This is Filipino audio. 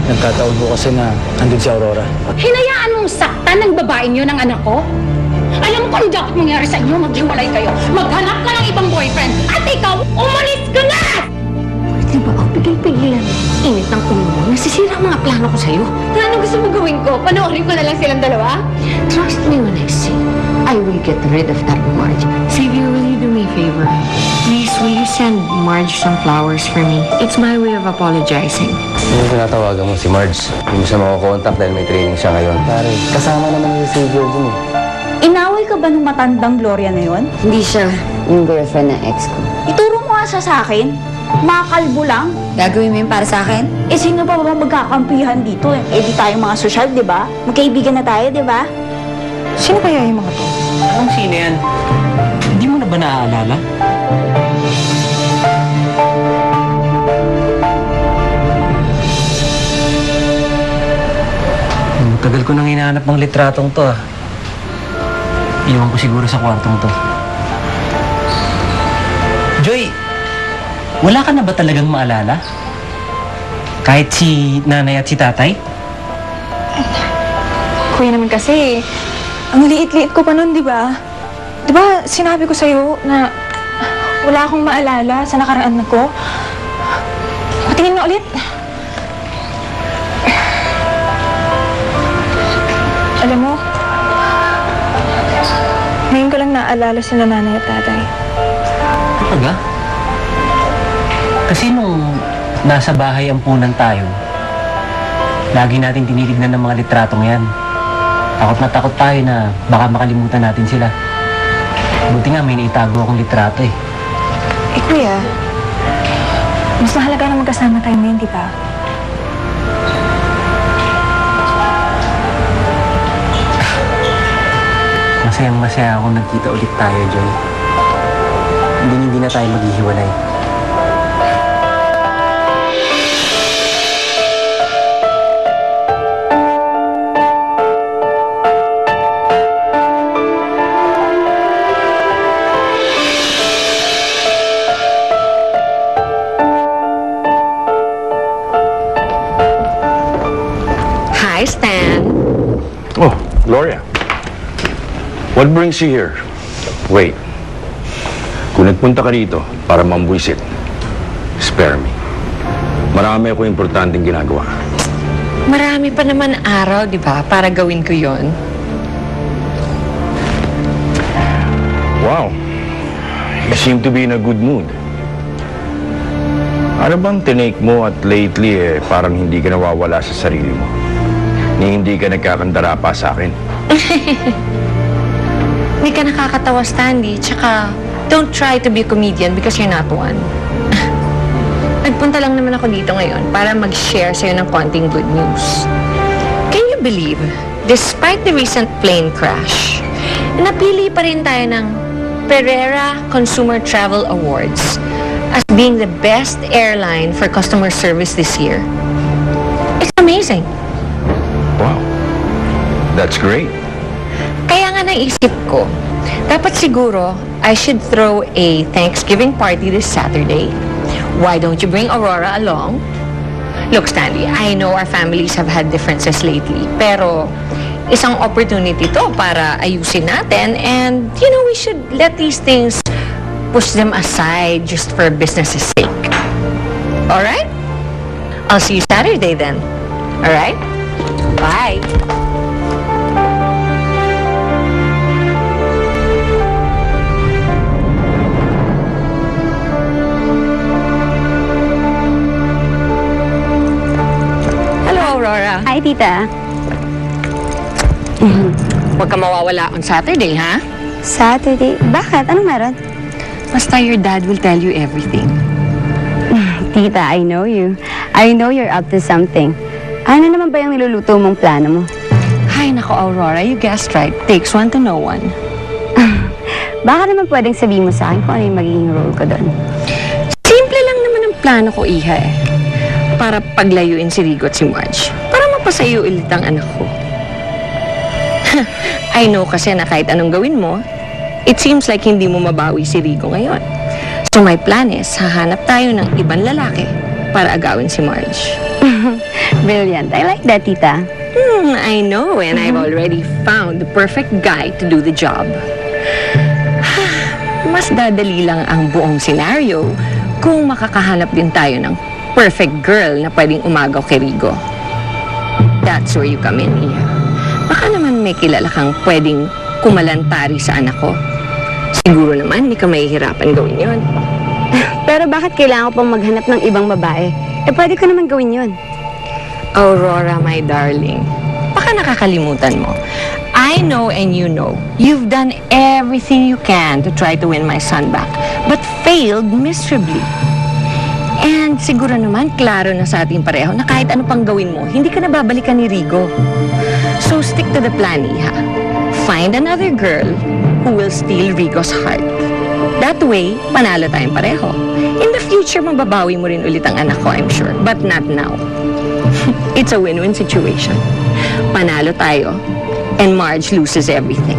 Nagkataon ko kasi na andun si Aurora. Hinayaan mong saktan ng babaeng yun ang anak ko? Alam mo kung dapat mangyari sa inyo, maghiwalay kayo. Maghanap ka ng ibang boyfriend. At ikaw, umalis ka na! Pwede ba ang pigil-pigilan? Init ng ulo mo. Nasisira ang mga plano ko sa'yo. Ano gusto mo gawin ko? Panoorin ko na lang silang dalawa? Trust me when I say, I will get rid of that Marge. Xavier, will you do me a favor? Please, will you send Marge some flowers for me? It's my way of apologizing. Yung tinatawagan mo si Marge, hindi mo siya makakontak dahil may training siya ngayon. Pare, kasama naman si Xavier dun eh. Inaway ka ba nung matandang Gloria na yun? Hindi siya yung girlfriend ng ex ko. Ituro mo nga siya sa akin. Makalbo lang. Gagawin mo yun para sa akin? Eh, sino pa ba magkakampihan dito eh? Eh, di tayong mga sosyal, di ba? Magkaibigan na tayo, di ba? Sino kaya yung mga to? Anong sino yan? Hindi mo na ba naaalala? Tagal ko nang hinahanap ng litratong to ah. Iwan ko siguro sa kwartong to. Joy! Wala ka na ba talagang maalala? Kahit si nanay at si tatay? Kuya naman kasi, ang liit-liit ko pa nun, di ba? Di ba sinabi ko sa'yo na wala akong maalala sa nakaraan ko? Patingin na ulit. Alam mo, ngayon ko lang naaalala sila nanay at tatay. Talaga? Kasi nung nasa bahay ampunan tayo, lagi natin tinitignan ng mga litratong yan. Takot na takot tayo na baka makalimutan natin sila. Buti nga may naitago akong litrato eh. Eh kuya, mas mahalaga na magkasama tayo ngayon, di ba? Masayang-masaya akong nagkita ulit tayo, Joy. Hindi na tayo maghihiwalay. Hi, Stan. Oh, Gloria. What brings you here? Wait. Kung nagpunta ka rito para mambuisit, spare me. Marami ako importanteng ginagawa. Marami pa naman araw, di ba, para gawin ko yon. Wow. You seem to be in a good mood. Ano bang tinake mo at lately parang hindi ka nawawala sa sarili mo? Ni hindi ka nagkakandara pa sa akin. Hindi ka nakakatawa, Stanley. Tsaka, don't try to be a comedian because you're not one. Nagpunta lang naman ako dito ngayon para mag-share sa'yo ng konting good news. Can you believe, despite the recent plane crash, napili pa rin tayo ng Pereira Consumer Travel Awards as being the best airline for customer service this year. It's amazing. Wow. That's great. Kaya nga naisip ko, dapat siguro I should throw a Thanksgiving party this Saturday. Why don't you bring Aurora along? Look, Stanley, I know our families have had differences lately, pero isang opportunity to para ayusin natin and, you know, we should let these things push them aside just for business's sake. Alright? I'll see you Saturday then. Alright? Bye! Aurora. Hi, tita. Huwag ka mawawala on Saturday, ha? Saturday? Bakit? Anong meron? Basta your dad will tell you everything. Tita, I know you. I know you're up to something. Ano naman ba yung niluluto mong plano mo? Ay, nako, Aurora, you guessed right. Takes one to know one. Baka naman pwedeng sabihin mo sa akin kung ano yung magiging role ko doon. Simple lang naman ang plano ko, Iha, eh. Para paglayuin si Rigo at si Marge. Para mapasayo ulit ang anak ko. I know kasi na kahit anong gawin mo, it seems like hindi mo mabawi si Rigo ngayon. So my plan is, hahanap tayo ng ibang lalaki para agawin si Marge. Brilliant. I like that, tita. I know, and I've already found the perfect guy to do the job. Mas dadali lang ang buong senaryo kung makakahanap din tayo ng perfect girl na pwedeng umagaw kay Rigo. That's where you come in, Iha. Baka naman may kilala kang pwedeng kumalantari sa anak ko. Siguro naman, hindi ka mahihirapan gawin yun. Pero bakit kailangan ko pang maghanap ng ibang babae? Eh, pwede ko naman gawin yun. Aurora, my darling, baka nakakalimutan mo. I know and you know, you've done everything you can to try to win my son back, but failed miserably. And siguro naman, klaro na sa ating pareho na kahit ano pang gawin mo, hindi ka na babalikan ni Rigo. So stick to the plan, Iha. Find another girl who will steal Rigo's heart. That way, panalo tayong pareho. In the future, mababawi mo rin ulit ang anak ko, I'm sure. But not now. It's a win-win situation. Panalo tayo, and Marge loses everything.